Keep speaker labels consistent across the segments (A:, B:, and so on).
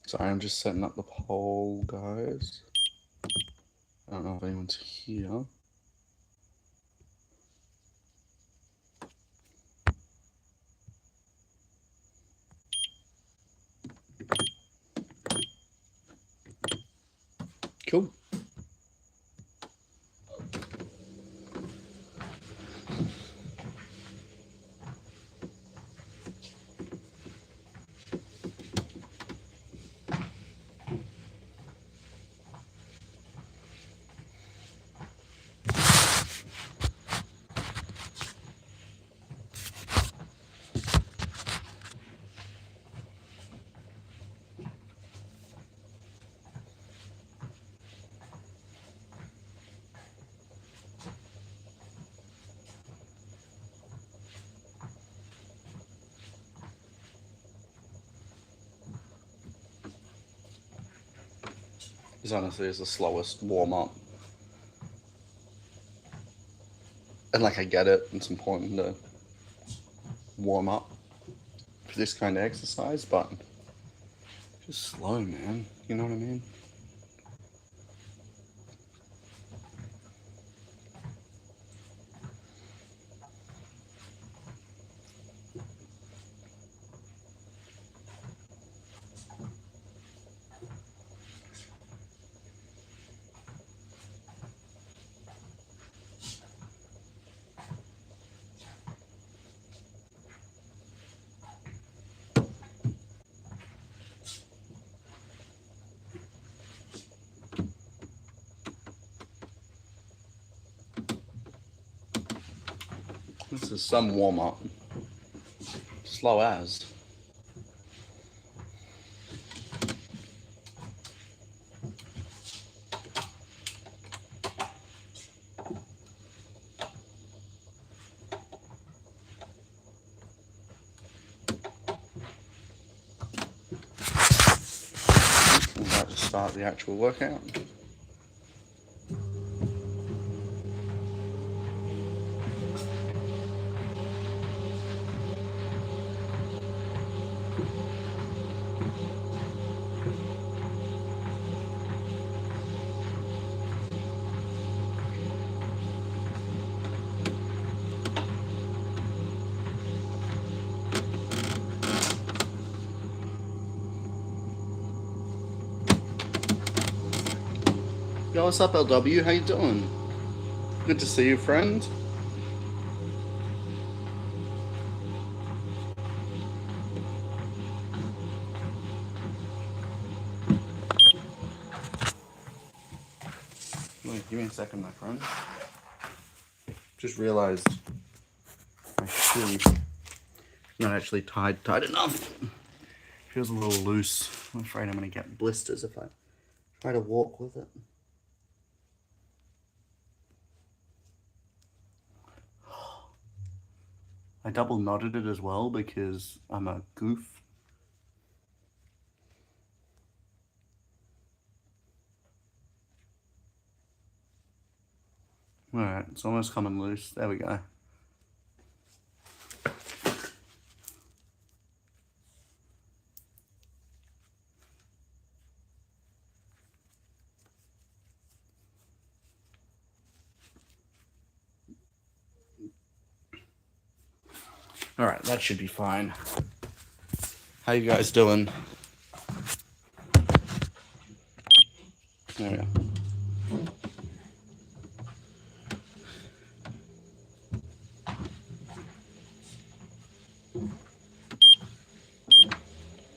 A: Sorry, I'm just setting up the poll, guys. I don't know if anyone's here. Cool. This honestly is the slowest warm up. And like, I get it, it's important to warm up for this kind of exercise, but just slow, man. You know what I mean? This is some warm up. Slow as. I'm about to start the actual workout. Yo, what's up, LW? How you doing? Good to see you, friend. Wait, give me a second, my friend. Just realized my shoe not actually tied tight enough. Feels a little loose. I'm afraid I'm gonna get blisters if I try to walk with it. I double knotted it as well because I'm a goof. Alright, it's almost coming loose. There we go. Alright, that should be fine. How you guys doing? There we go.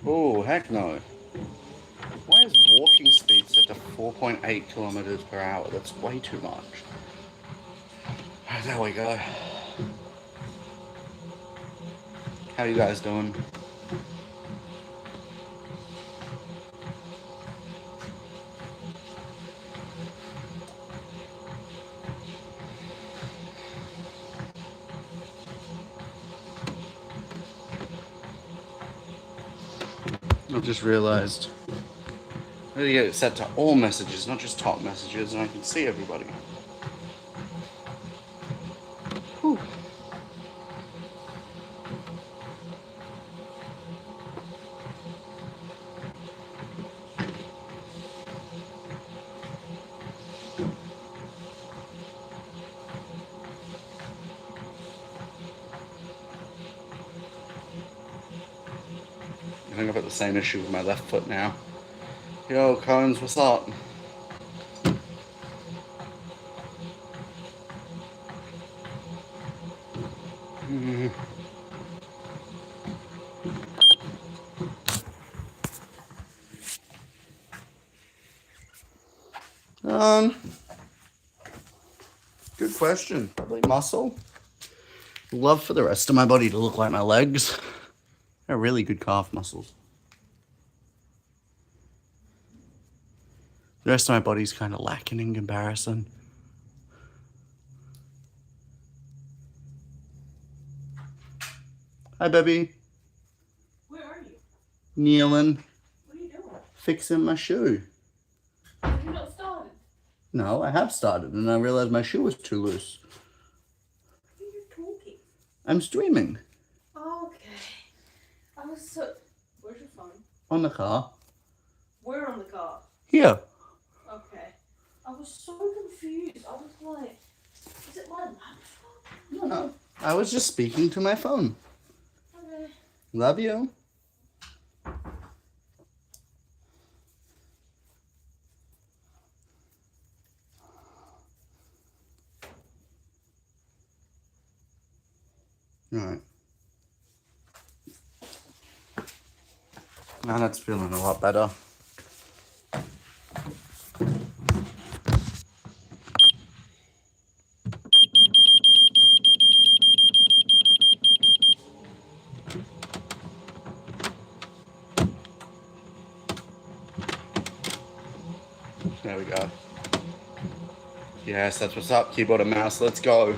A: Oh, heck no. Why is walking speed set to 4.8 kilometers per hour? That's way too much. There we go. How you guys doing? I just realized I need to get it set to all messages, not just top messages, and I can see everybody. Whew. think I've got the same issue with my left foot now. Yo, Cones, what's up? Good question. Probably muscle. Love for the rest of my body to look like my legs. They're really good calf muscles. The rest of my body's kind of lacking in comparison. Hi, baby.
B: Where are you?
A: Kneeling.
B: What are you doing?
A: Fixing my shoe.
B: Have you not started?
A: No, I have started, and I realized my shoe was too loose.
B: Who are you talking?
A: I'm streaming.
B: Okay. I was so... Where's your phone?
A: On the car.
B: Where on the car?
A: Here.
B: Okay. I was so confused. I was like, is it my laptop?
A: No. I was just speaking to my phone.
B: Okay.
A: Love you. Alright. Now that's feeling a lot better. There we go. Yes, that's what's up, keyboard and mouse. Let's go.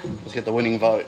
A: Let's get the winning vote.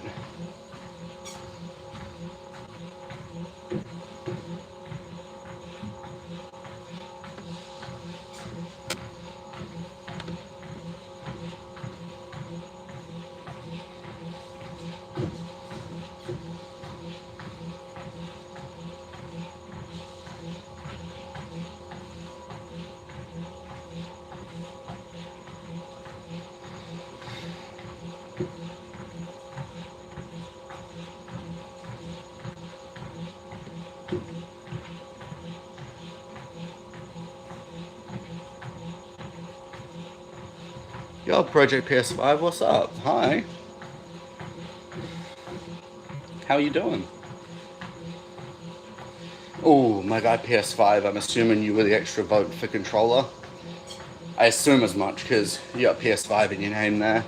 A: Yo, Project PS5, what's up? Hi. How you doing? Oh, my God, PS5. I'm assuming you were the extra vote for controller. I assume as much because you got PS5 in your name there.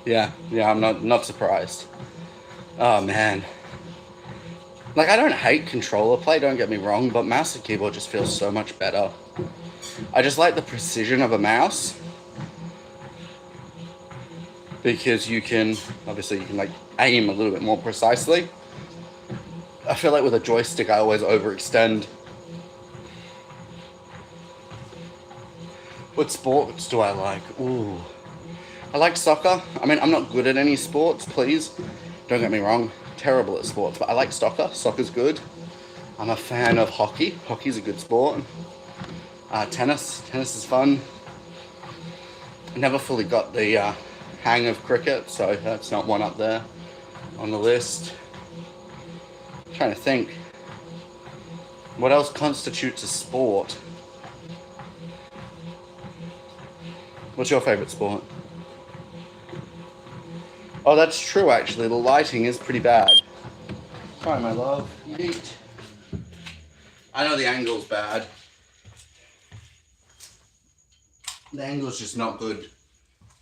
A: Yeah, I'm not surprised. Oh man. Like, I don't hate controller play, don't get me wrong, but mouse and keyboard just feels so much better. I just like the precision of a mouse. Because you can like aim a little bit more precisely. I feel like with a joystick I always overextend. What sports do I like? Ooh. I like soccer. I mean, I'm not good at any sports, please. Don't get me wrong. Terrible at sports, but I like soccer. Soccer's good. I'm a fan of hockey. Hockey's a good sport. Tennis. Tennis is fun. I never fully got the hang of cricket, so that's not one up there on the list. I'm trying to think. What else constitutes a sport? What's your favorite sport? Oh, that's true, actually. The lighting is pretty bad. Sorry, my love. Yeet. I know the angle's bad. The angle's just not good,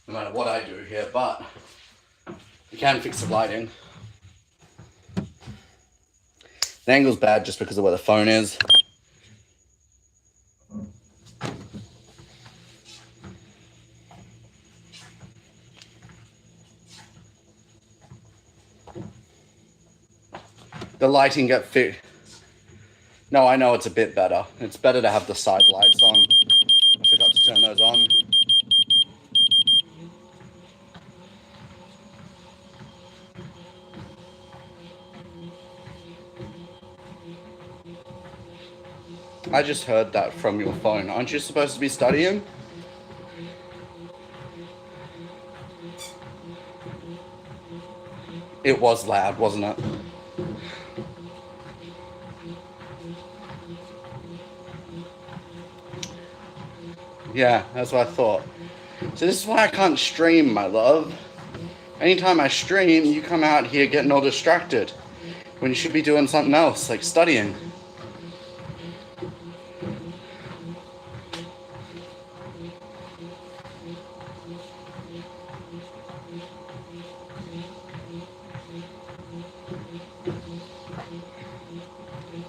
A: no matter what I do here, but you can fix the lighting. The angle's bad just because of where the phone is. The lighting got fit. No, I know it's a bit better. It's better to have the side lights on. I forgot to turn those on. I just heard that from your phone. Aren't you supposed to be studying? It was loud, wasn't it? Yeah, that's what I thought. So this is why I can't stream, my love. Anytime I stream, you come out here getting all distracted when you should be doing something else, like studying.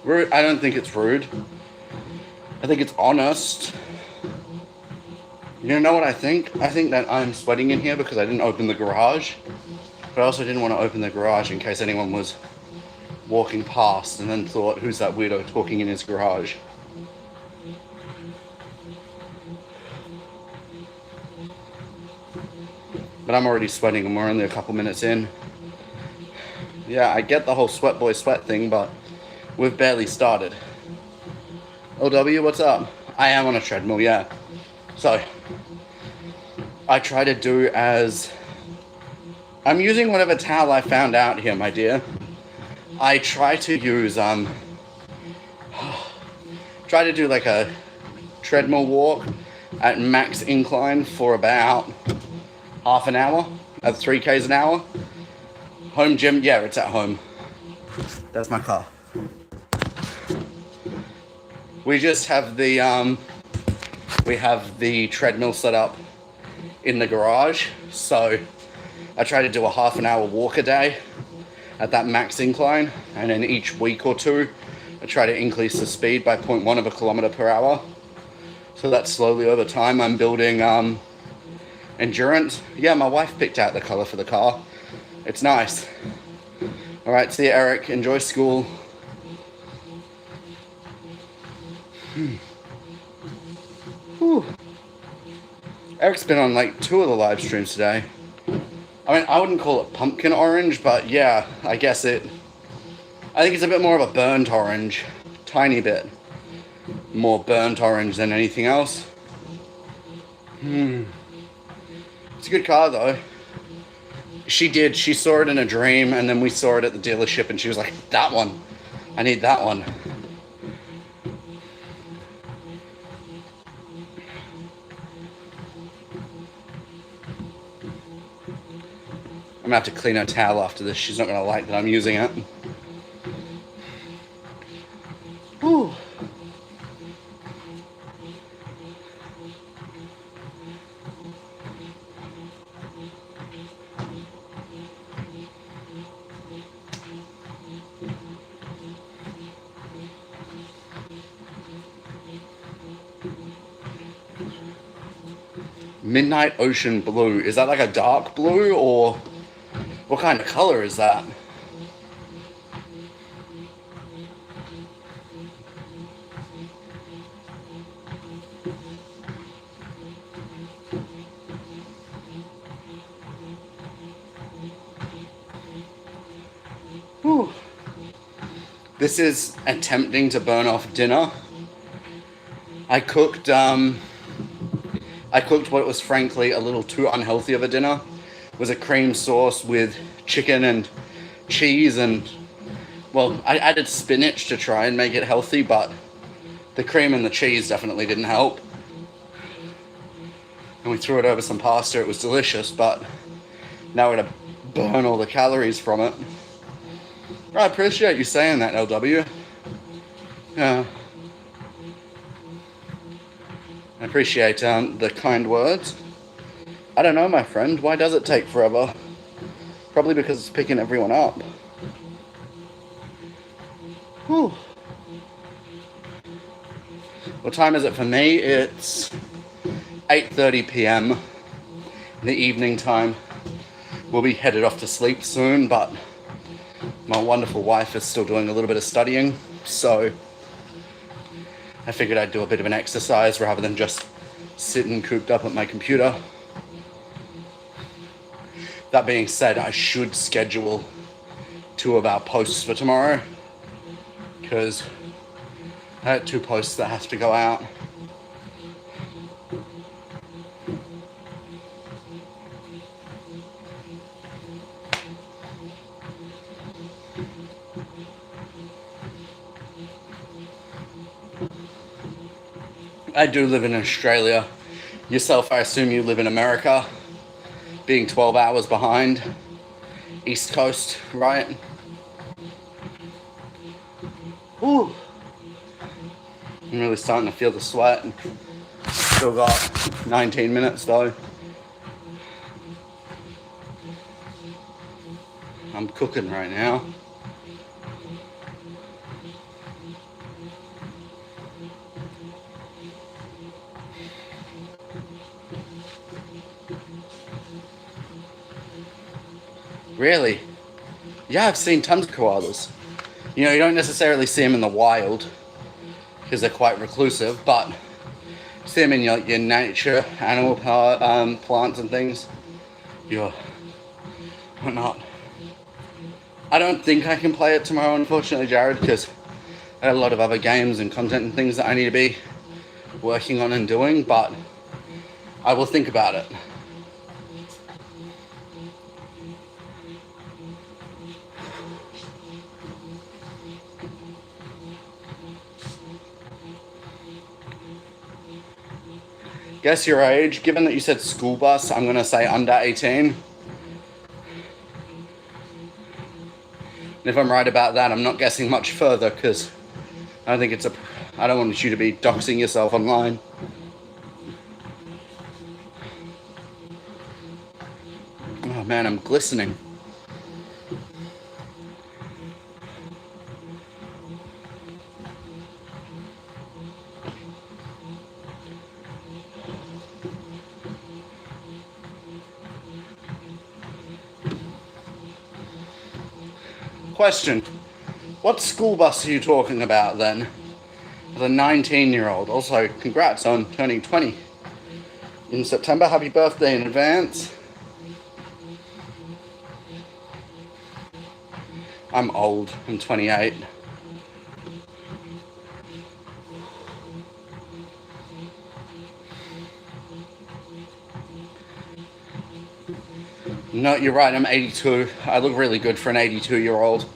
A: Rude? I don't think it's rude. I think it's honest. You know what I think? I think that I'm sweating in here because I didn't open the garage. But I also didn't want to open the garage in case anyone was walking past and then thought, who's that weirdo talking in his garage? But I'm already sweating and we're only a couple minutes in. Yeah, I get the whole sweat boy sweat thing, but we've barely started. OW, what's up? I am on a treadmill, yeah. So, I try to do as... I'm using whatever towel I found out here, my dear. I try to use, try to do like a treadmill walk at max incline for about half an hour at 3Ks an hour. Home gym, yeah, it's at home. That's my car. We just have the, we have the treadmill set up in the garage. So I try to do a half an hour walk a day at that max incline. And then each week or two, I try to increase the speed by 0.1 of a kilometer per hour. So that slowly over time, I'm building endurance. Yeah, my wife picked out the color for the car. It's nice. All right, see you, Eric. Enjoy school. Whew. Eric's been on like 2 of the live streams today. I mean, I wouldn't call it pumpkin orange, but yeah, I guess I think it's a bit more of a burnt orange. Tiny bit more burnt orange than anything else. It's a good car though. She saw it in a dream, and then we saw it at the dealership, and she was like, that one, I need that one. I'm gonna have to clean her towel after this. She's not gonna like that I'm using it. Whew. Midnight Ocean Blue. Is that like a dark blue, or what kind of color is that? Whew. This is attempting to burn off dinner. I cooked what was frankly a little too unhealthy of a dinner. It was a cream sauce with chicken and cheese, and well, I added spinach to try and make it healthy, but the cream and the cheese definitely didn't help. And we threw it over some pasta. It was delicious, but now we're gonna burn all the calories from it. I appreciate you saying that, LW. Yeah. I appreciate the kind words. I don't know, my friend. Why does it take forever? Probably because it's picking everyone up. Whew. What time is it for me? It's 8:30 p.m. in the evening time. We'll be headed off to sleep soon, but my wonderful wife is still doing a little bit of studying, so I figured I'd do a bit of an exercise rather than just sitting cooped up at my computer. That being said, I should schedule 2 of our posts for tomorrow, because I had 2 posts that have to go out. I do live in Australia. Yourself, I assume you live in America, being 12 hours behind. East Coast, right? Ooh. I'm really starting to feel the sweat. Still got 19 minutes though. I'm cooking right now. Really? Yeah, I've seen tons of koalas. You know, you don't necessarily see them in the wild because they're quite reclusive, but see them in your nature, animal plants and things. You're not. I don't think I can play it tomorrow, unfortunately, Jared, because I had a lot of other games and content and things that I need to be working on and doing, but I will think about it. Guess your age. Given that you said school bus, I'm going to say under 18. And if I'm right about that, I'm not guessing much further because I think I don't want you to be doxing yourself online. Oh man, I'm glistening. Question. What school bus are you talking about then? As a 19-year-old. Also, congrats on turning 20 in September. Happy birthday in advance. I'm old. I'm 28. No, you're right. I'm 82. I look really good for an 82-year-old.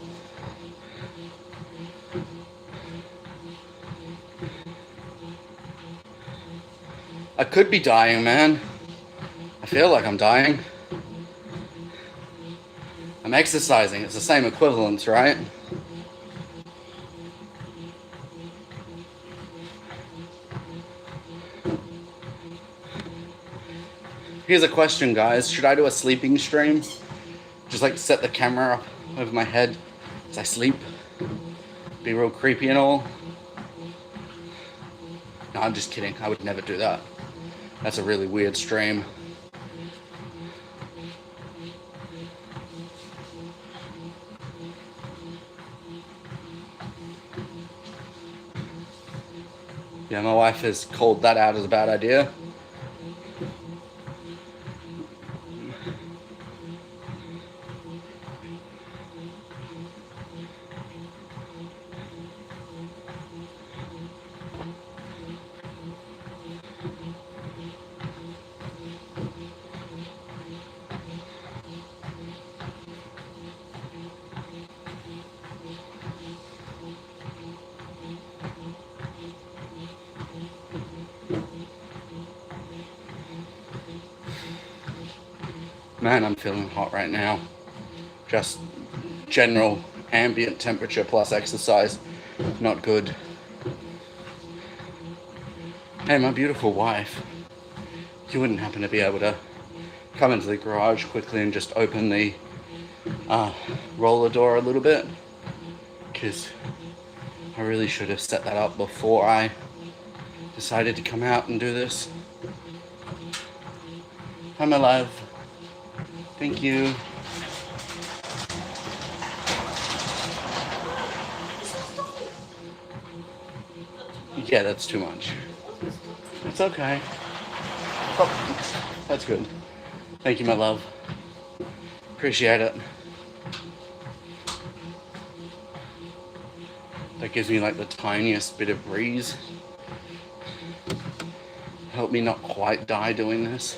A: I could be dying, man. I feel like I'm dying. I'm exercising. It's the same equivalence, right? Here's a question, guys. Should I do a sleeping stream? Just like set the camera up over my head as I sleep? Be real creepy and all? No, I'm just kidding. I would never do that. That's a really weird stream. Yeah, my wife has called that out as a bad idea. Man, I'm feeling hot right now. Just general ambient temperature plus exercise. Not good. Hey, my beautiful wife. You wouldn't happen to be able to come into the garage quickly and just open the roller door a little bit? Because I really should have set that up before I decided to come out and do this. Hi, my love. Thank you. Yeah, that's too much. It's okay. Oh, that's good. Thank you, my love. Appreciate it. That gives me like the tiniest bit of breeze. Help me not quite die doing this.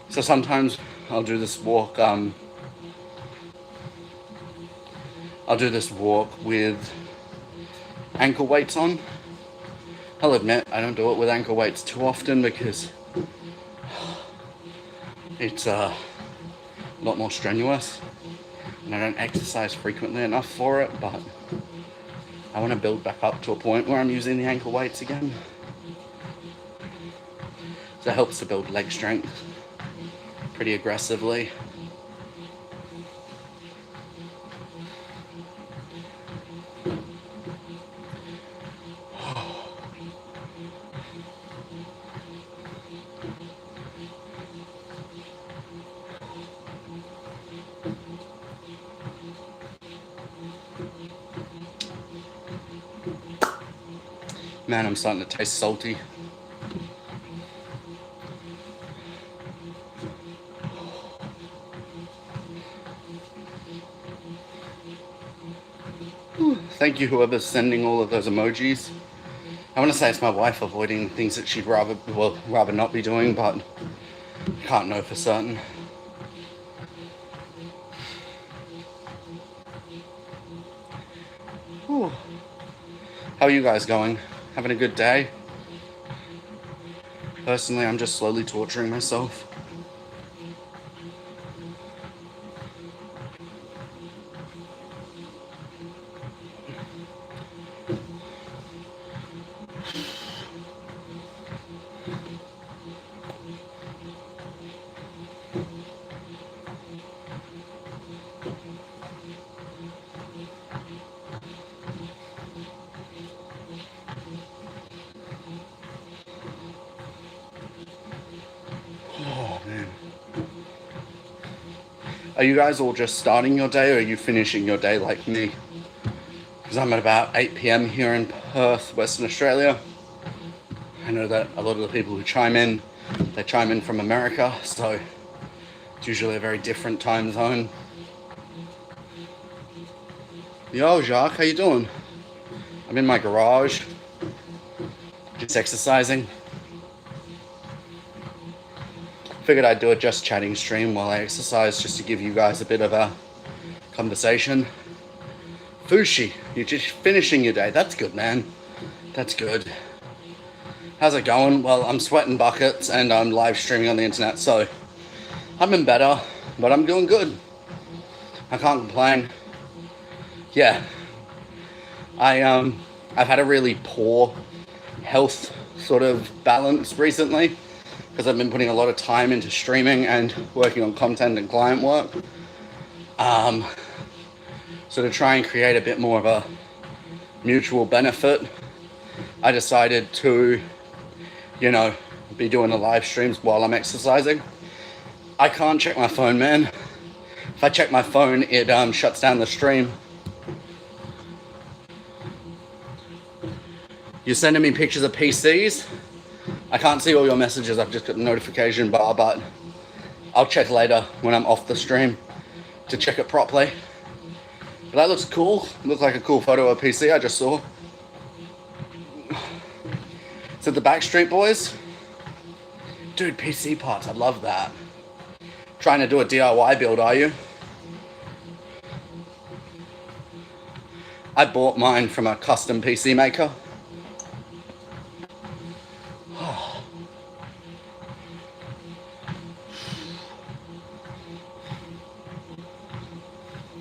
A: So sometimes I'll do this walk. I'll do this walk with ankle weights on. I'll admit I don't do it with ankle weights too often because it's a lot more strenuous and I don't exercise frequently enough for it, but I want to build back up to a point where I'm using the ankle weights again. So it helps to build leg strength pretty aggressively. Man, I'm starting to taste salty. Thank you, whoever's sending all of those emojis. I want to say it's my wife avoiding things that she'd rather not be doing, but I can't know for certain. Whew. How are you guys going? Having a good day? Personally, I'm just slowly torturing myself. Oh, man. Are you guys all just starting your day or are you finishing your day like me? Because I'm at about 8 p.m. here in Perth, Western Australia. I know that a lot of the people who chime in, they chime in from America, so it's usually a very different time zone. Yo, Jacques, how you doing? I'm in my garage, just exercising. Figured I'd do a just chatting stream while I exercise just to give you guys a bit of a conversation. Fushi, you're just finishing your day. That's good, man. That's good. How's it going? Well, I'm sweating buckets and I'm live streaming on the internet, so I've been better, but I'm doing good. I can't complain. Yeah, I've had a really poor health sort of balance recently because I've been putting a lot of time into streaming and working on content and client work. So to try and create a bit more of a mutual benefit, I decided to, be doing the live streams while I'm exercising. I can't check my phone, man. If I check my phone, it shuts down the stream. You're sending me pictures of PCs. I can't see all your messages. I've just got the notification bar, but I'll check later when I'm off the stream to check it properly. But that looks cool. Looks like a cool photo of a PC I just saw. Is it the Backstreet Boys? Dude, PC parts, I love that. Trying to do a DIY build, are you? I bought mine from a custom PC maker.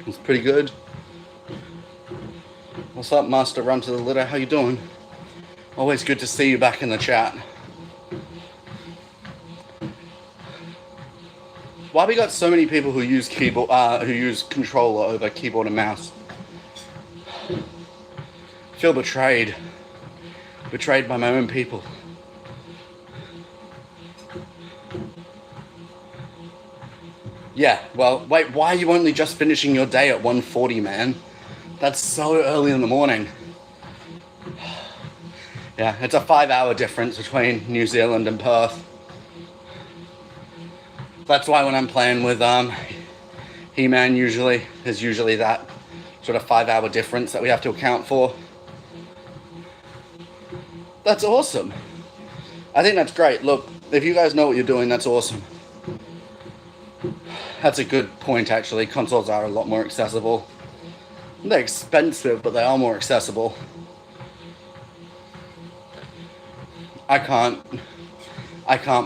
A: It's pretty good. What's up, Master Run to the Litter? How you doing? Always good to see you back in the chat. Why we got so many people who use keyboard, who use controller over keyboard and mouse? I feel betrayed. Betrayed by my own people. Yeah, well, wait, why are you only just finishing your day at 1:40, man? That's so early in the morning. Yeah, it's a 5-hour difference between New Zealand and Perth. That's why when I'm playing with He-Man, there's usually that sort of 5-hour difference that we have to account for. That's awesome. I think that's great. Look, if you guys know what you're doing, that's awesome. That's a good point, actually. Consoles are a lot more accessible. They're expensive, but they are more accessible. I can't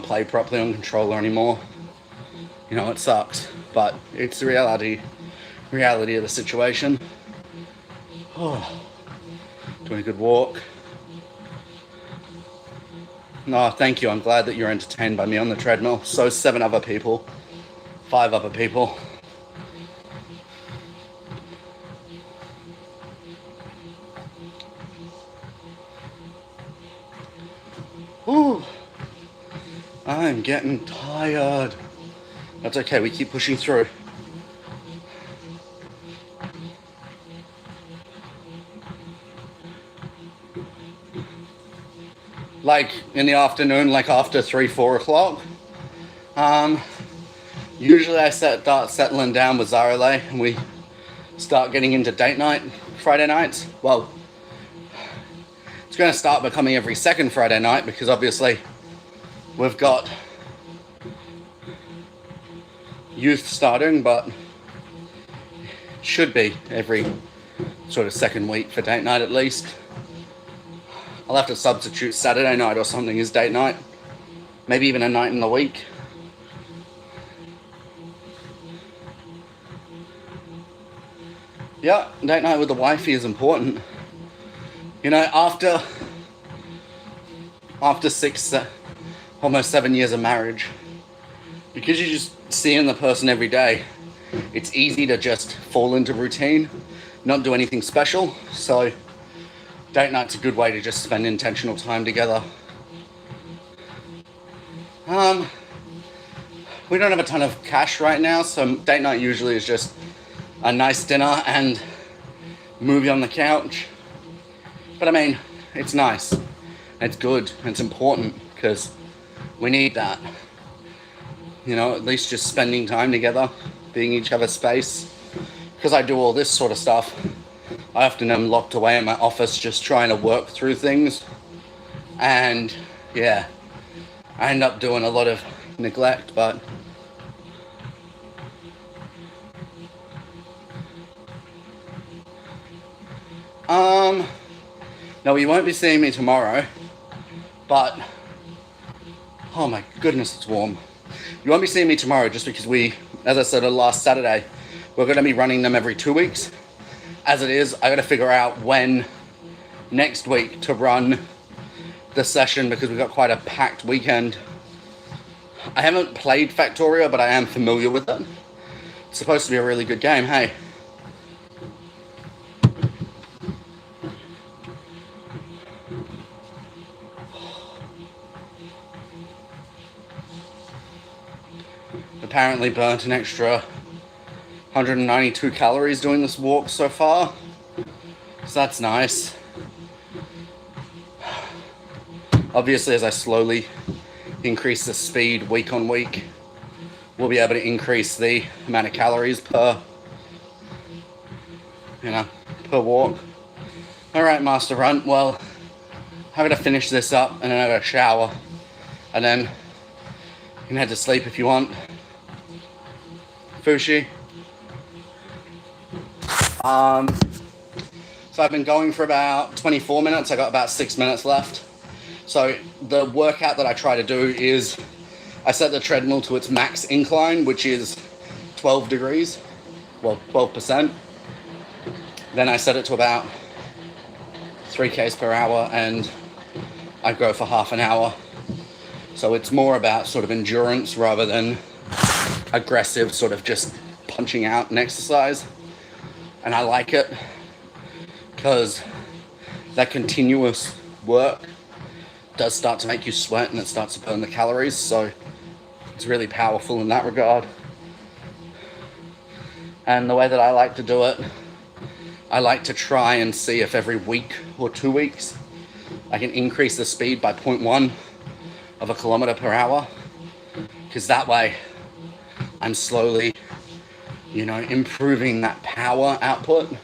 A: play properly on controller anymore. You know, it sucks, but it's the reality of the situation. Oh, doing a good walk. No, thank you. I'm glad that you're entertained by me on the treadmill. So 7 other people. 5 other people. Ooh, I'm getting tired. That's okay, we keep pushing through. Like in the afternoon, like after 3-4 o'clock. Usually I start settling down with Zarale and we start getting into date night Friday nights. Well, it's going to start becoming every second Friday night because obviously we've got youth starting, but should be every sort of second week for date night at least. I'll have to substitute Saturday night or something as date night. Maybe even a night in the week. Yeah, date night with the wifey is important. You know, after 6, almost 7 years of marriage, because you're just seeing the person every day, it's easy to just fall into routine, not do anything special. So date night's a good way to just spend intentional time together. We don't have a ton of cash right now, so date night usually is just a nice dinner and movie on the couch. But I mean, it's nice, it's good, it's important because we need that. You know, at least just spending time together, being each other's space. Because I do all this sort of stuff, I often am locked away in my office just trying to work through things. And yeah, I end up doing a lot of neglect, but no, you won't be seeing me tomorrow, but oh my goodness, it's warm. You won't be seeing me tomorrow just because as I said last Saturday, we're going to be running them every 2 weeks. As it is, I got to figure out when next week to run the session because we've got quite a packed weekend. I haven't played Factorio, but I am familiar with it. It's supposed to be a really good game, hey? Apparently burnt an extra 192 calories doing this walk so far, so that's nice. Obviously, as I slowly increase the speed week on week, we'll be able to increase the amount of calories per walk. All right, Master Runt, well, I'm gonna finish this up and then I'm gonna shower and then you can head to sleep if you want. Fushi. So I've been going for about 24 minutes. I got about 6 minutes left. So the workout that I try to do is I set the treadmill to its max incline, which is 12 degrees, well, 12%. Then I set it to about 3 k's per hour and I go for half an hour. So it's more about sort of endurance rather than aggressive sort of just punching out an exercise. And I like it because that continuous work does start to make you sweat and it starts to burn the calories, so it's really powerful in that regard. And the way that I like to do it, I like to try and see if every week or 2 weeks I can increase the speed by 0.1 of a kilometer per hour, because that way I'm slowly, improving that power output.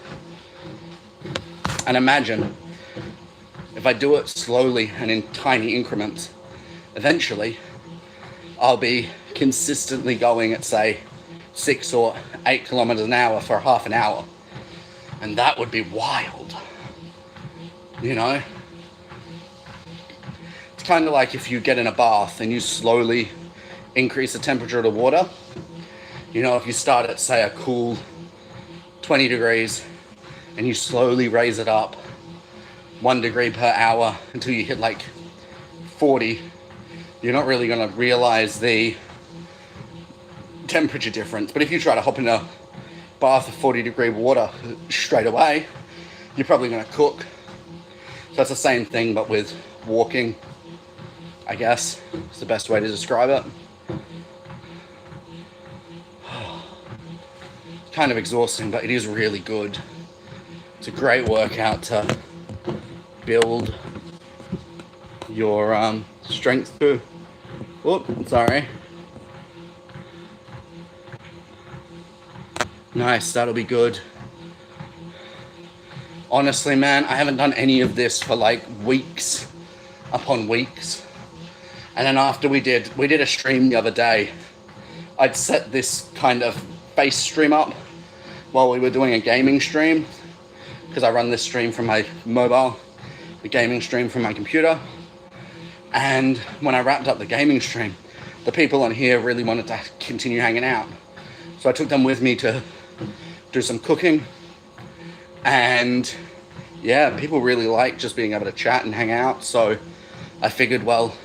A: And imagine if I do it slowly and in tiny increments, eventually I'll be consistently going at, say, 6 or 8 kilometers an hour for half an hour. And that would be wild. You know? It's kind of like if you get in a bath and you slowly increase the temperature of the water. You know, if you start at, say, a cool 20 degrees and you slowly raise it up 1 degree per hour until you hit like 40, you're not really going to realize the temperature difference. But if you try to hop in a bath of 40-degree water straight away, you're probably going to cook. So it's the same thing, but with walking, I guess. It's the best way to describe it. It's kind of exhausting, but it is really good. It's a great workout to build your strength too. Whoop, sorry. Nice, that'll be good. Honestly, man, I haven't done any of this for like weeks upon weeks. And then after we did a stream the other day, I'd set this kind of face stream up while we were doing a gaming stream, because I run this stream from my mobile, the gaming stream from my computer. And when I wrapped up the gaming stream, the people on here really wanted to continue hanging out. So I took them with me to do some cooking. And yeah, people really like just being able to chat and hang out. So I figured, well,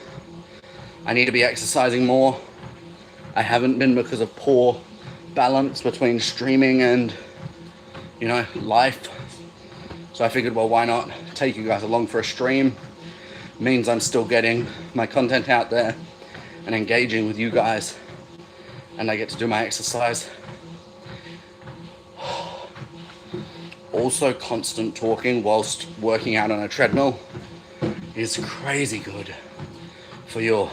A: I need to be exercising more. I haven't been because of poor balance between streaming and, you know, life. So I figured, well, why not take you guys along for a stream? Means I'm still getting my content out there and engaging with you guys, and I get to do my exercise. Also, constant talking whilst working out on a treadmill is crazy good for your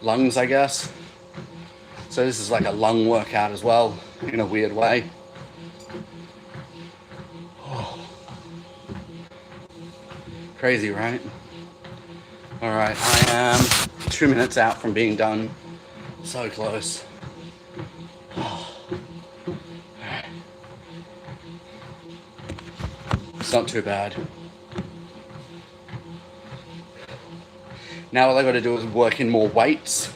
A: lungs, I guess. So this is like a lung workout as well, in a weird way. Crazy, right? All right, I am 2 minutes out from being done. So close. It's not too bad. Now all I got to do is work in more weights.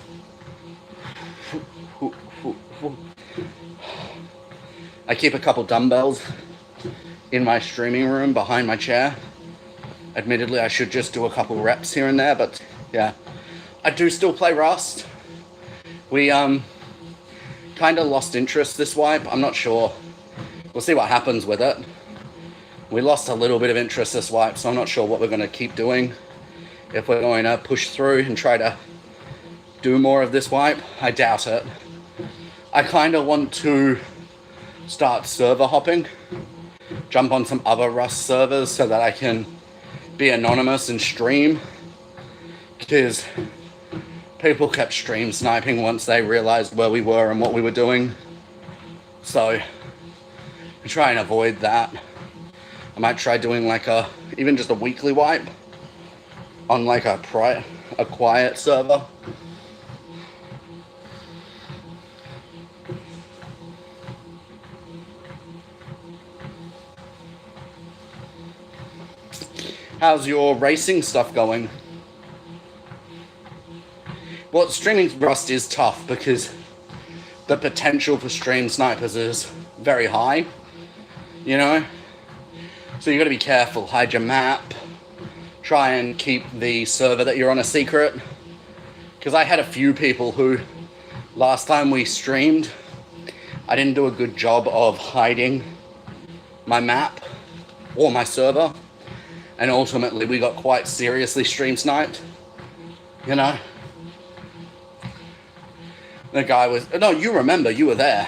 A: I keep a couple dumbbells in my streaming room behind my chair. Admittedly, I should just do a couple reps here and there, but yeah. I do still play Rust. We kind of lost interest this wipe. I'm not sure. We'll see what happens with it. We lost a little bit of interest this wipe, so I'm not sure what we're going to keep doing. If we're going to push through and try to do more of this wipe, I doubt it. I kind of want to start server hopping, jump on some other Rust servers so that I can be anonymous and stream, because people kept stream sniping once they realized where we were and what we were doing. So I try and avoid that. I might try doing like even just a weekly wipe on like a quiet server. How's your racing stuff going? Well, streaming Rust is tough because the potential for stream snipers is very high, you know? So you got to be careful, hide your map, try and keep the server that you're on a secret. Because I had a few people who, last time we streamed, I didn't do a good job of hiding my map or my server. And ultimately we got quite seriously stream sniped, you know? The guy was, no, you remember, you were there.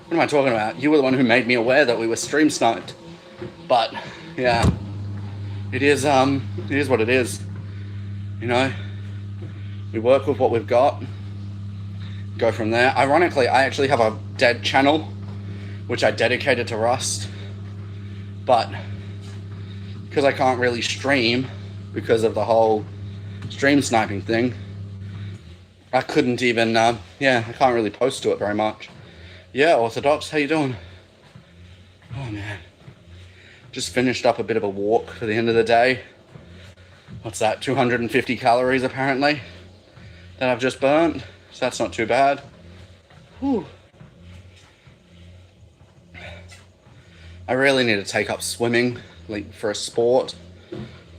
A: What am I talking about? You were the one who made me aware that we were stream sniped. But, yeah, it is what it is, you know? We work with what we've got, go from there. Ironically, I actually have a dead channel, which I dedicated to Rust, but because I can't really stream because of the whole stream sniping thing, I couldn't even, I can't really post to it very much. Yeah, Orthodox, how you doing? Oh man. Just finished up a bit of a walk for the end of the day. What's that, 250 calories apparently that I've just burnt. So that's not too bad. Whew. I really need to take up swimming, like for a sport.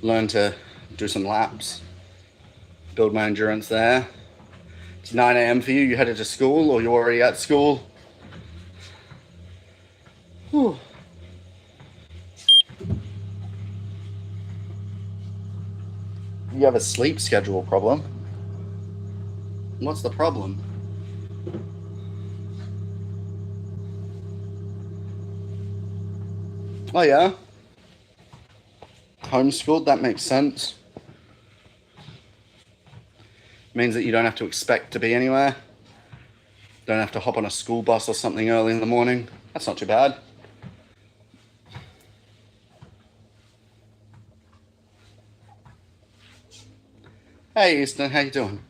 A: Learn to do some laps. Build my endurance there. It's 9 a.m. for you. You headed to school or you're already at school? Whew. You have a sleep schedule problem. What's the problem? Oh yeah? Homeschooled, that makes sense. Means that you don't have to expect to be anywhere. Don't have to hop on a school bus or something early in the morning. That's not too bad. Hey Easton, how you doing?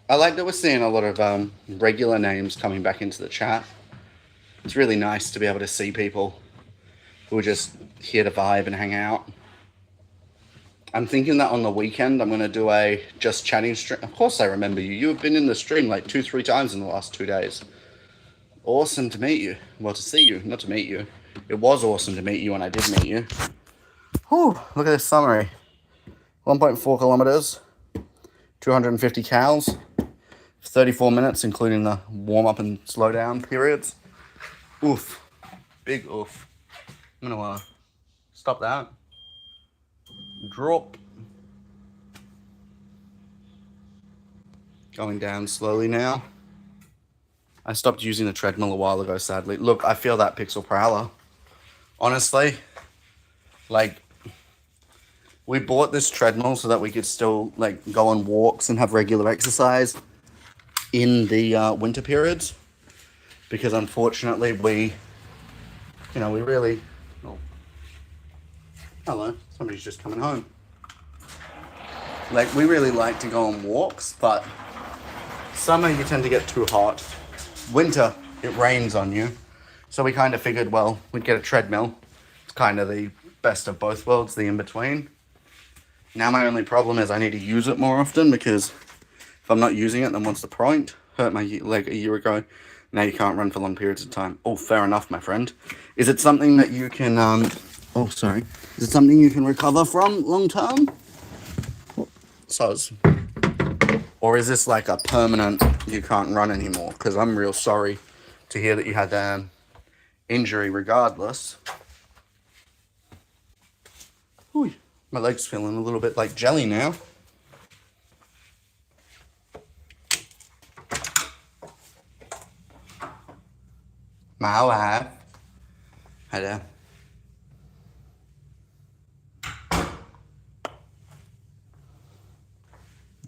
A: I like that we're seeing a lot of regular names coming back into the chat. It's really nice to be able to see people who are just here to vibe and hang out. I'm thinking that on the weekend I'm going to do a just chatting stream. Of course I remember you. You've been in the stream like 2-3 times in the last 2 days. Awesome to meet you. Well, to see you, not to meet you. It was awesome to meet you when I did meet you. Whew, look at this summary. 1.4 kilometers, 250 cals, 34 minutes, including the warm-up and slow-down periods. Oof. Big oof. I'm going to stop that. Drop. Going down slowly now. I stopped using the treadmill a while ago, sadly. Look, I feel that, Pixel Prowler. Honestly, like, we bought this treadmill so that we could still, like, go on walks and have regular exercise in the winter periods. Because unfortunately, we really... Oh. Hello, somebody's just coming home. Like, we really like to go on walks, but summer you tend to get too hot. Winter, it rains on you. So we kind of figured, well, we'd get a treadmill. It's kind of the best of both worlds, the in-between. Now my only problem is I need to use it more often, because if I'm not using it, then what's the point? Hurt my leg a year ago. Now you can't run for long periods of time. Oh, fair enough, my friend. Is it something that you can, oh, sorry. Is it something you can recover from long term? Soz. Or is this like a permanent, you can't run anymore? Because I'm real sorry to hear that you had an injury regardless. Ooh, my leg's feeling a little bit like jelly now. My wife. Hi there.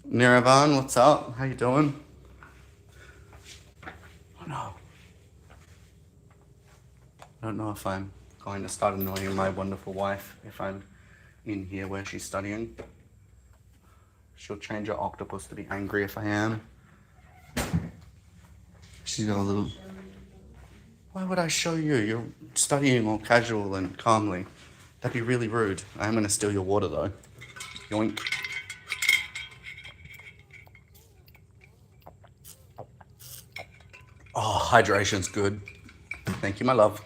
A: Niravan, what's up? How you doing? Oh no. I don't know if I'm going to start annoying my wonderful wife if I'm in here where she's studying. She'll change her octopus to be angry if I am. She's got a little... Why would I show you? You're studying all casual and calmly. That'd be really rude. I am going to steal your water though. Yoink. Oh, hydration's good. Thank you, my love.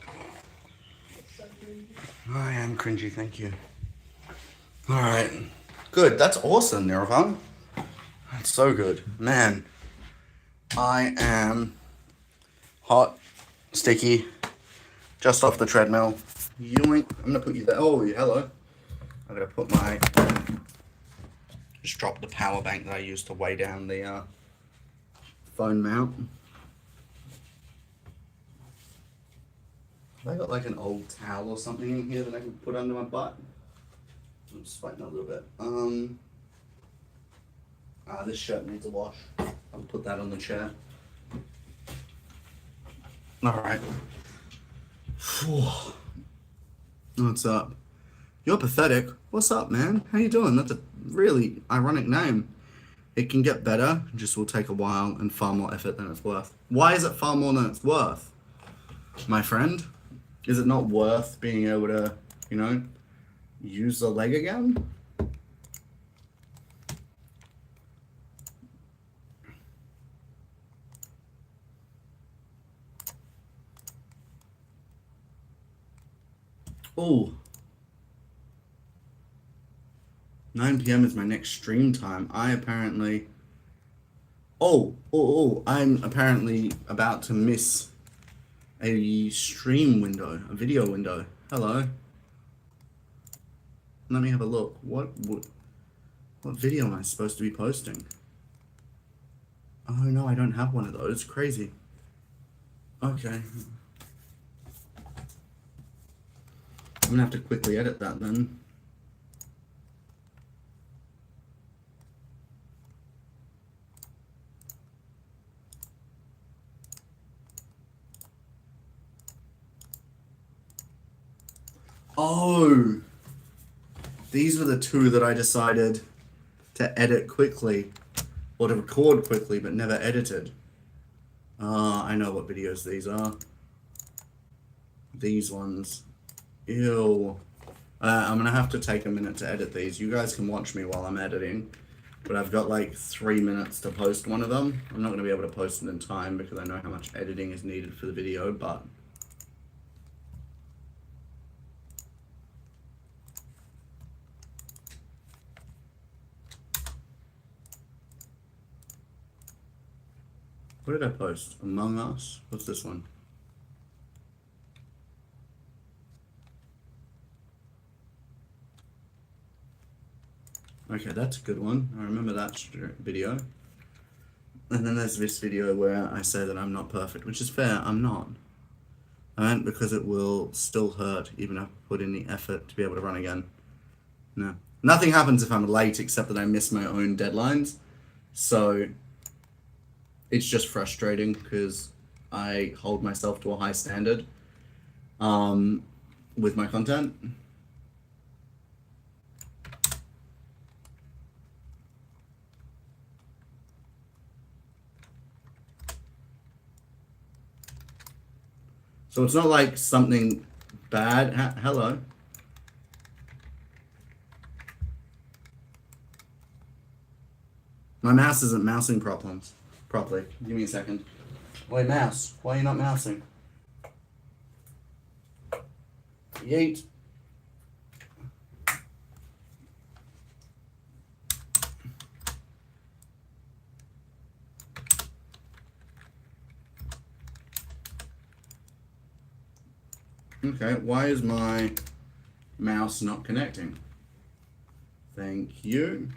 A: I am cringy, thank you. Alright. Good, that's awesome, Niravan. That's so good. Man, I am hot, sticky, just off the treadmill. Yoink. I'm gonna put you there. Oh, hello. I'm gonna put my... Just drop the power bank that I used to weigh down the phone mount. Have I got like an old towel or something in here that I can put under my butt? I'm sweating a little bit. This shirt needs a wash. I'll put that on the chair. Alright. What's up? You're pathetic. What's up, man? How you doing? That's a really ironic name. It can get better, just will take a while and far more effort than it's worth. Why is it far more than it's worth, my friend? Is it not worth being able to, you know, use the leg again? Oh, 9 p.m. is my next stream time. I'm apparently about to miss a stream window, a video window. Hello. Let me have a look. What video am I supposed to be posting? Oh no, I don't have one of those. Crazy. Okay. I'm gonna have to quickly edit that then. Oh, these were the two that I decided to edit quickly, or to record quickly, but never edited. I know what videos these are. These ones. Ew. I'm gonna have to take a minute to edit these. You guys can watch me while I'm editing, but I've got like 3 minutes to post one of them. I'm not gonna be able to post it in time because I know how much editing is needed for the video, but what did I post? Among Us? What's this one? Okay, that's a good one. I remember that video. And then there's this video where I say that I'm not perfect, which is fair, I'm not. I meant because it will still hurt even if I put in the effort to be able to run again. No. Nothing happens if I'm late except that I miss my own deadlines. So it's just frustrating because I hold myself to a high standard with my content. So it's not like something bad. Hello. My mouse isn't mousing properly. Give me a second. Wait, mouse. Why are you not mousing? Yeet. Okay, why is my mouse not connecting? Thank you.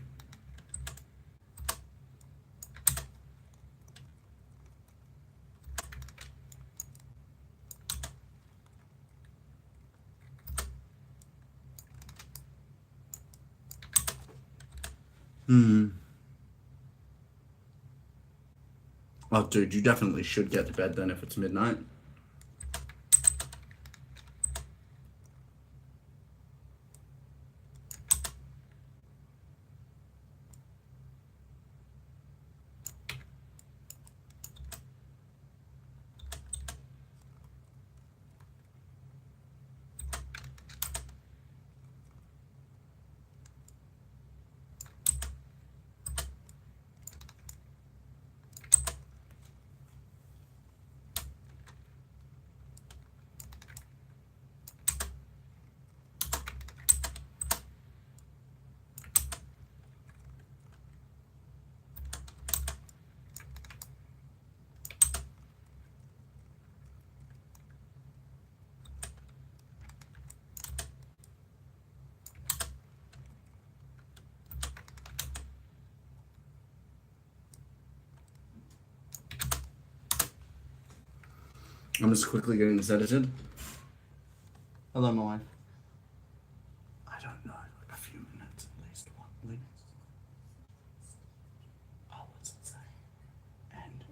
A: Oh, dude, you definitely should get to bed then if it's midnight. I'm just quickly getting this edited. Hello, my wife. I don't know, like a few minutes at least. What, please? Oh, what's it say? And.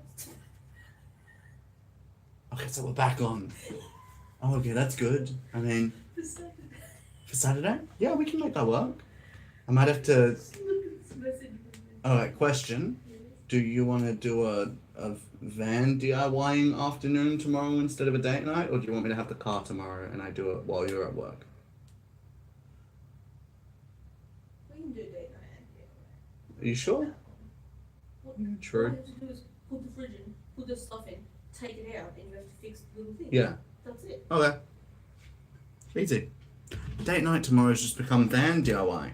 A: Okay, so we're back on. Oh, okay, that's good. I mean. For Saturday? Yeah, we can make that work. I might have to.
B: Look at this message.
A: Alright, question. Do you want to do a van DIYing afternoon tomorrow instead of a date night? Or do you want me to have the car tomorrow and I do it while you're at work?
B: We can do date night and date night.
A: Are you sure?
B: What
A: Yeah,
B: all you
A: true.
B: have to do is put the fridge in, put the stuff in, take it out, and you have to fix the little thing.
A: Yeah.
B: That's it.
A: Okay. Easy. Date night tomorrow's just become van DIY.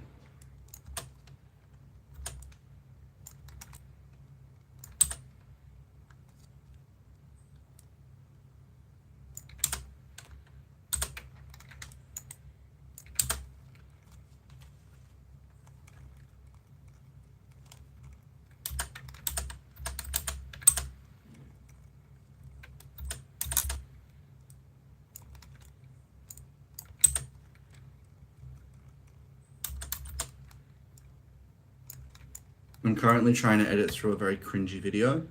A: I'm currently trying to edit through a very cringy video.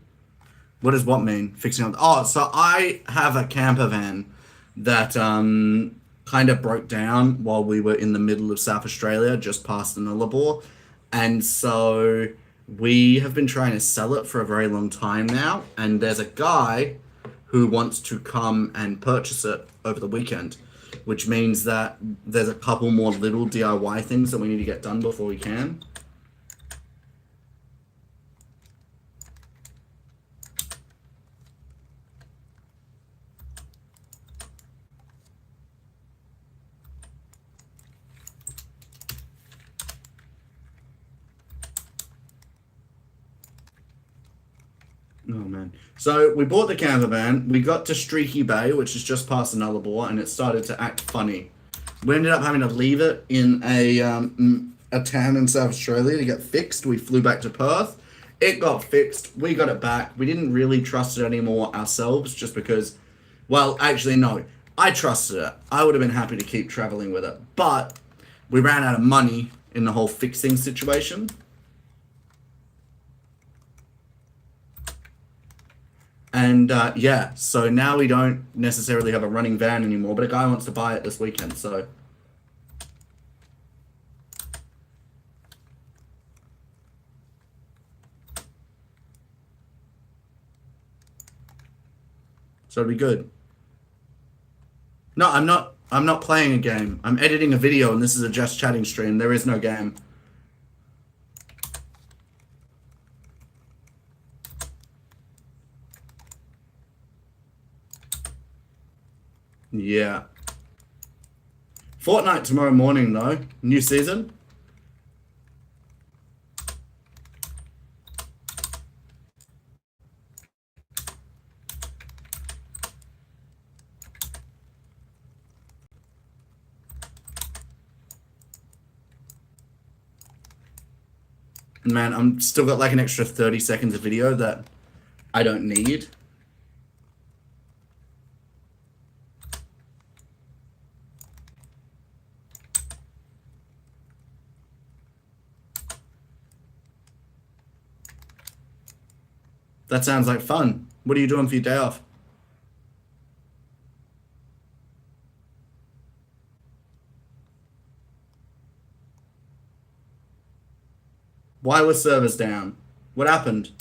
A: What does what mean? Fixing up. Oh, so I have a camper van that kind of broke down while we were in the middle of South Australia, just past the Nullarbor. And so we have been trying to sell it for a very long time now. And there's a guy who wants to come and purchase it over the weekend, which means that there's a couple more little DIY things that we need to get done before we can. Oh man. So we bought the camper van, we got to Streaky Bay, which is just past the Nullarbor, and it started to act funny. We ended up having to leave it in a town in South Australia to get fixed. We flew back to Perth. It got fixed. We got it back. We didn't really trust it anymore ourselves just because, well, actually, no. I trusted it. I would have been happy to keep traveling with it. But we ran out of money in the whole fixing situation. And yeah, so now we don't necessarily have a running van anymore, but a guy wants to buy it this weekend, so. So it'll be good. No, I'm not playing a game. I'm editing a video and this is a just chatting stream. There is no game. Yeah. Fortnite tomorrow morning though. New season. Man, I'm still got like an extra 30 seconds of video that I don't need. That sounds like fun. What are you doing for your day off? Why were servers down? What happened?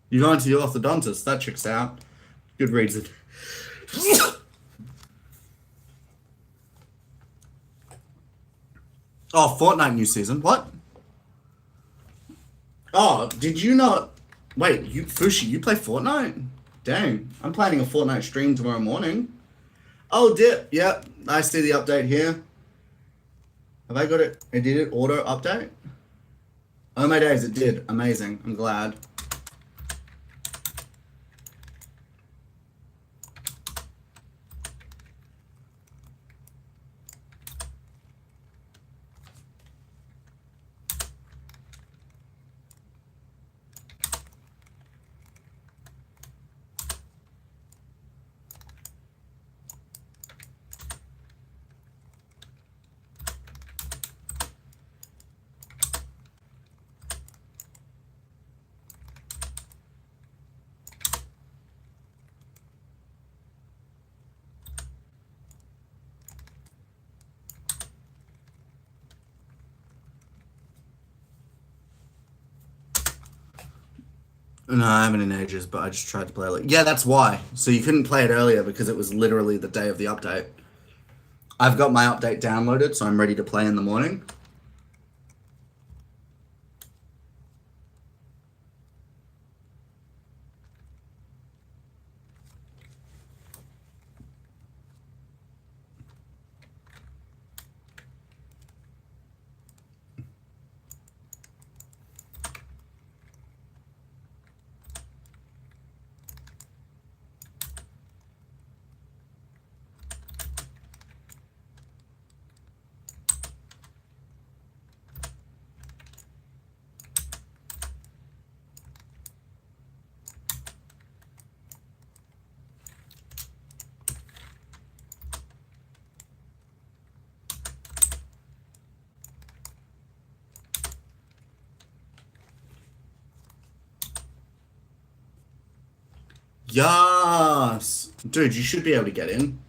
A: You're going to the orthodontist. That checks out. Good reason. Oh, Fortnite new season. What? Oh, did you not? Wait, you Fushi, you play Fortnite? Dang, I'm planning a Fortnite stream tomorrow morning. Oh, dip. Yep, I see the update here. Have I got it? Did it auto update? Oh my days, it did. Amazing. I'm glad. No, I haven't in ages, but I just tried to play it. Yeah, that's why. So you couldn't play it earlier because it was literally the day of the update. I've got my update downloaded, so I'm ready to play in the morning. Yes! Dude, you should be able to get in.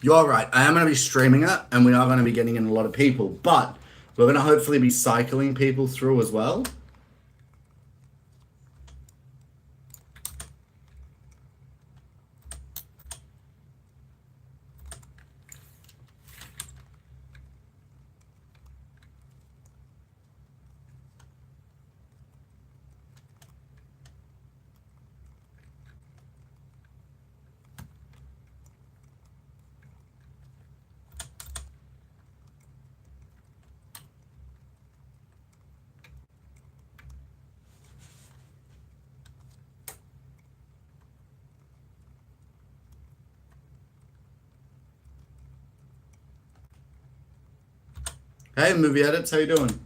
A: You're right. I am going to be streaming it, and we are going to be getting in a lot of people, but we're going to hopefully be cycling people through as well. Hey, movie edits, how you doing?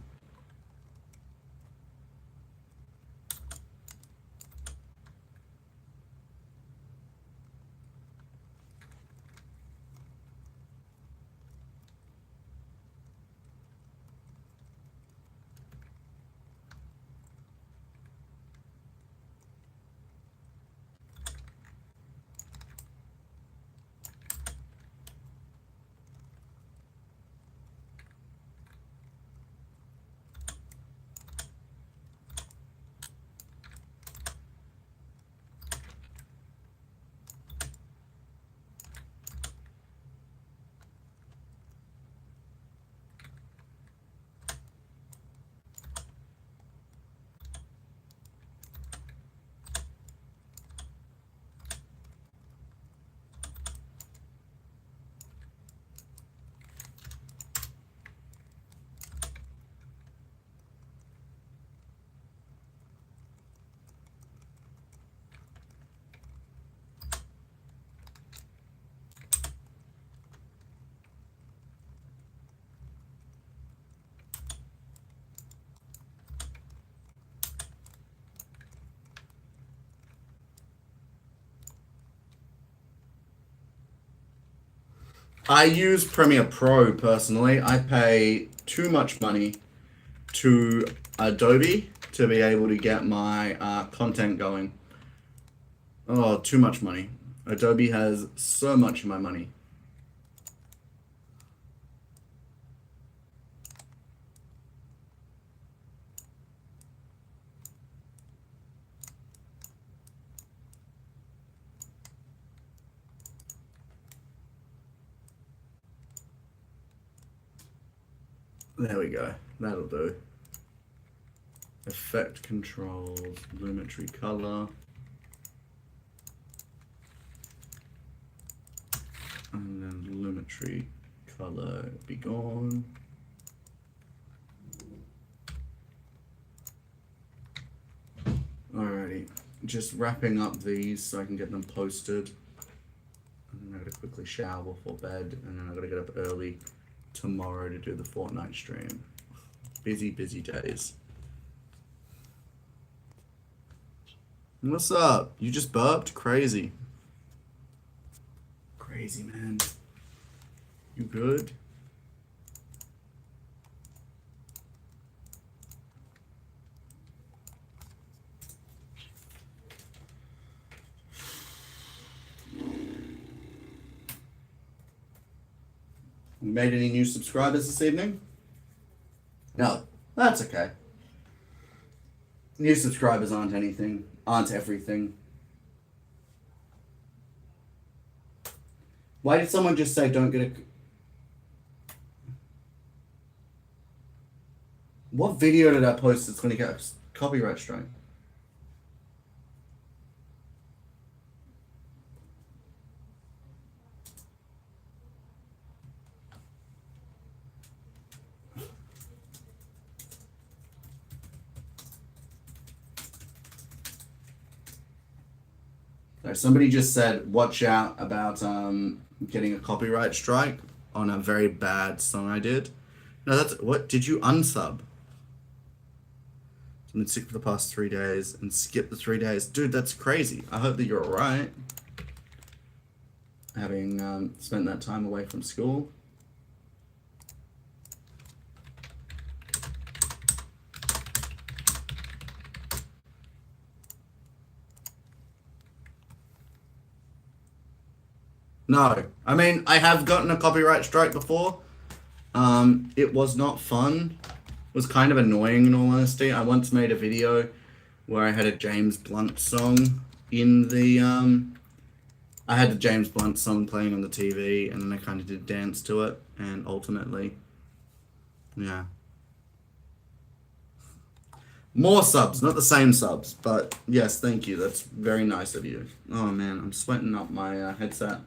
A: I use Premiere Pro personally. I pay too much money to Adobe to be able to get my content going. Oh, too much money. Adobe has so much of my money. There we go. That'll do. Effect controls, Lumetri color. And then Lumetri color be gone. Alrighty, just wrapping up these so I can get them posted. And then I gotta quickly shower before bed, and then I gotta get up early tomorrow to do the Fortnite stream. Busy, busy days. What's up? You just burped? Crazy. Crazy, man. You good? You made any new subscribers this evening? No, that's okay. New subscribers aren't anything, aren't everything. Why did someone just say don't get a... What video did I post that's going to get a copyright strike? So somebody just said, watch out about getting a copyright strike on a very bad song I did. No, that's... What? Did you unsub? I've been sick for the past 3 days and skip the 3 days. Dude, that's crazy. I hope that you're alright. Having spent that time away from school. No. I mean, I have gotten a copyright strike before. It was not fun. It was kind of annoying in all honesty. I once made a video where I had a James Blunt song in the I had a James Blunt song playing on the TV, and then I kind of did dance to it, and ultimately, yeah. More subs, not the same subs, but yes, thank you. That's very nice of you. Oh man, I'm sweating up my headset.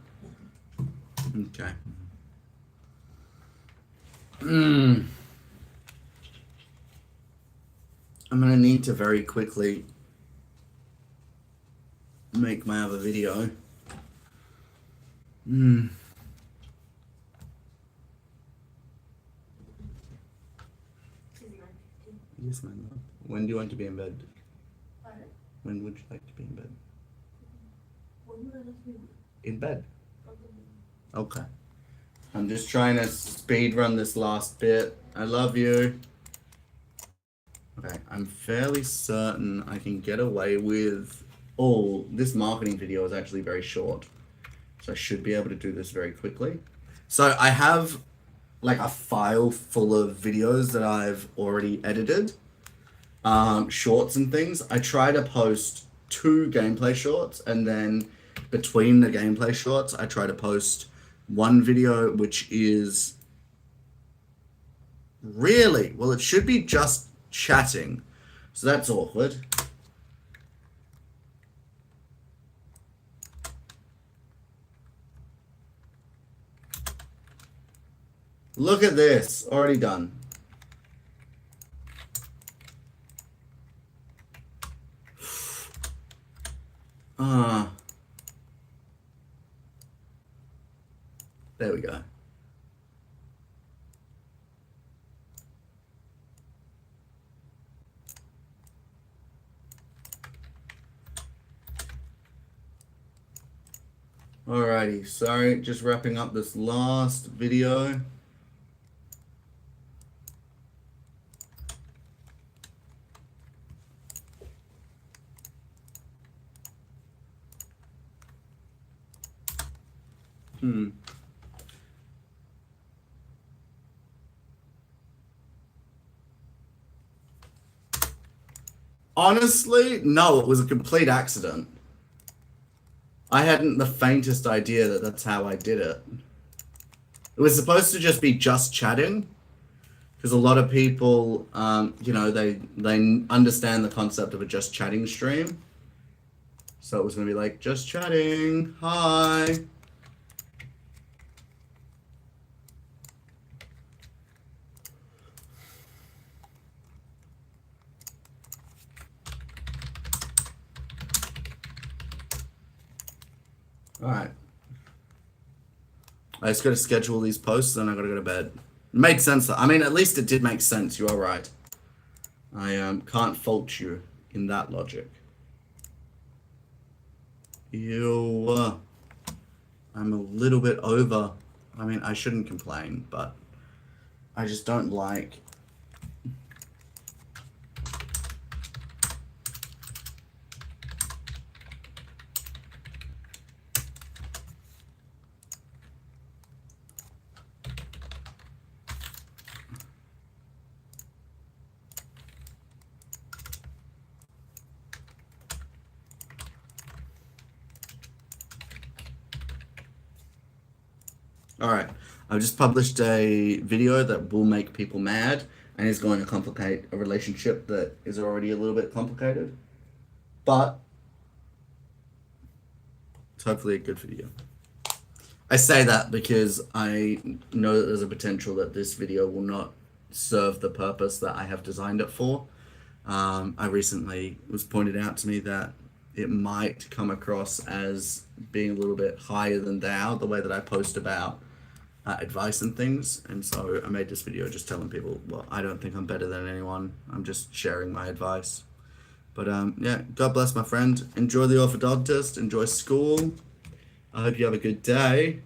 A: Okay. I'm gonna need to very quickly make my other video. Yes, my love. When do you want to be in bed?
B: Pardon?
A: When would you like to be in bed?
B: When would I like to be
A: In bed.
B: on
A: Okay. I'm just trying to speed run this last bit. I love you. Okay, I'm fairly certain I can get away with... Oh, this marketing video is actually very short. So I should be able to do this very quickly. So I have like a file full of videos that I've already edited. Shorts and things. I try to post 2 gameplay shorts, and then between the gameplay shorts, I try to post 1 video which is really, well, it should be just chatting. So that's awkward. Look at this, already done. There we go. Alrighty, sorry, just wrapping up this last video. Honestly, no, it was a complete accident. I hadn't the faintest idea that that's how I did it. It was supposed to just be just chatting, because a lot of people, you know, they understand the concept of a just chatting stream. So it was going to be like, just chatting, hi. Alright. I just got to schedule these posts and I got to go to bed. It made sense. I mean, at least it did make sense. You are right. I can't fault you in that logic. I'm a little bit over. I mean, I shouldn't complain, but I just don't like. Alright, I've just published a video that will make people mad and is going to complicate a relationship that is already a little bit complicated. But it's hopefully a good video. I say that because I know that there's a potential that this video will not serve the purpose that I have designed it for. I recently was pointed out to me that it might come across as being a little bit higher than thou, the way that I post about advice and things. And so I made this video just telling people, well, I don't think I'm better than anyone. I'm just sharing my advice. But yeah, God bless my friend. Enjoy the orthodontist. Enjoy school. I hope you have a good day.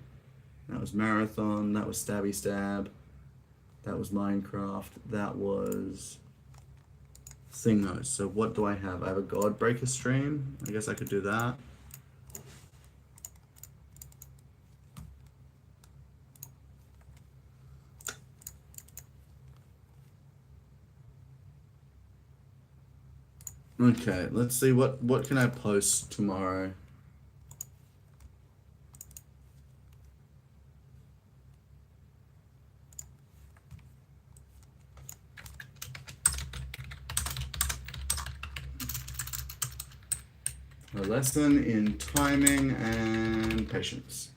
A: That was Marathon. That was Stabby Stab. That was Minecraft. That was Thingos. So what do I have? I have a Godbreaker stream. I guess I could do that. Okay, let's see what can I post tomorrow. A lesson in timing and patience. ...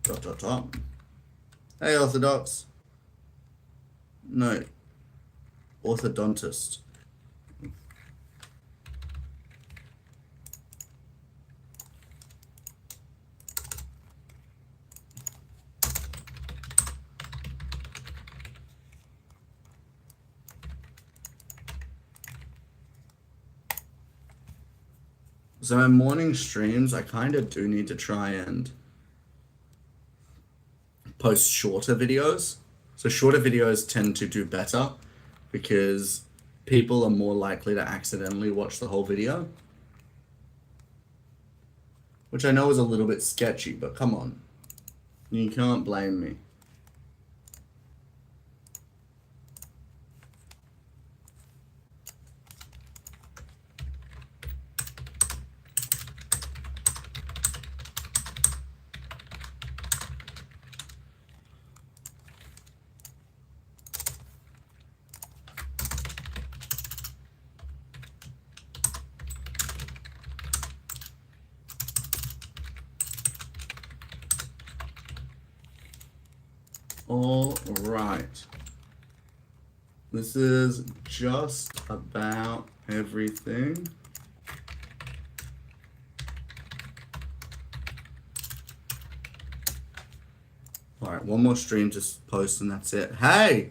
A: Hey, Orthodox. No. Orthodontist. So my morning streams, I kind of do need to try and post shorter videos. So shorter videos tend to do better because people are more likely to accidentally watch the whole video. Which I know is a little bit sketchy, but come on. You can't blame me. All right. This is just about everything. All right, one more stream to post and that's it. Hey!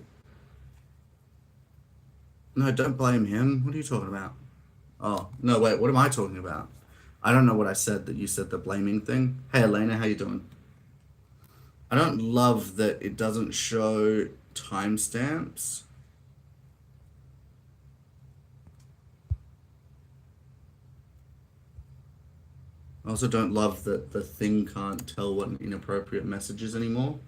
A: No, don't blame him. What are you talking about? Oh, no, wait, what am I talking about? I don't know what I said that you said the blaming thing. Hey Elena, how you doing? I don't love that it doesn't show timestamps. I also don't love that the thing can't tell what an inappropriate message is anymore.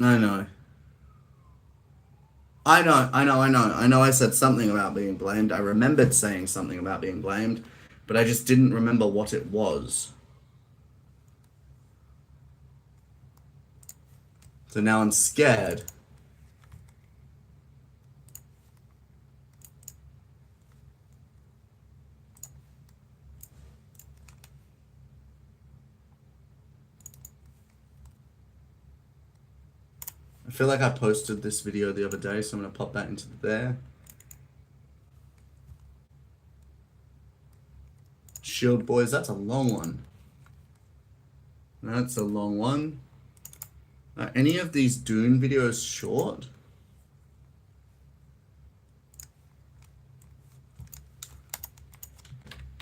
A: I know. I know I said something about being blamed. I remembered saying something about being blamed, but I just didn't remember what it was. So now I'm scared. I feel like I posted this video the other day, so I'm going to pop that into there. Shield Boys, that's a long one. That's a long one. Are any of these Dune videos short?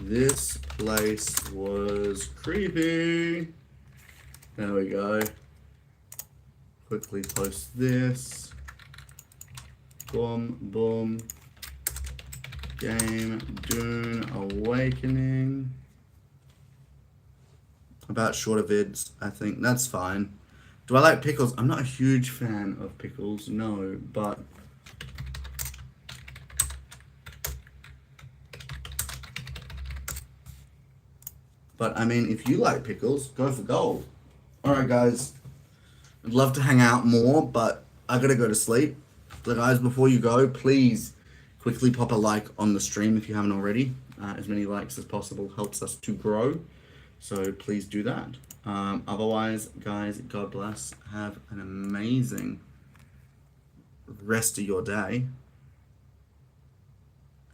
A: This place was creepy. There we go. Quickly post this. Boom, boom. Game Dune Awakening. About shorter vids, I think. That's fine. Do I like pickles? I'm not a huge fan of pickles, no, but... But, I mean, if you like pickles, go for gold. Alright, guys. I'd love to hang out more, but I gotta go to sleep. So, guys, before you go, please quickly pop a like on the stream if you haven't already. As many likes as possible helps us to grow. So, please do that. Otherwise, guys, God bless. Have an amazing rest of your day.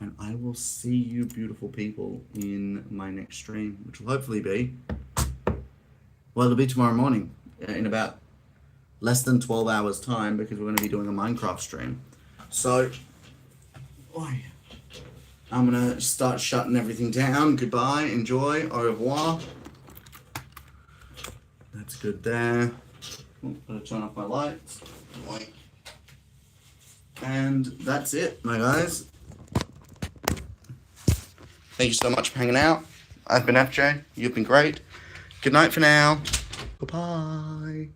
A: And I will see you beautiful people in my next stream, which will hopefully be, well, it'll be tomorrow morning in about less than 12 hours time, because we're going to be doing a Minecraft stream. So, I'm going to start shutting everything down. Goodbye, enjoy, au revoir. That's good there. I'm going to turn off my lights. And that's it, my guys. Thank you so much for hanging out. I've been FJ. You've been great. Good night for now. Goodbye.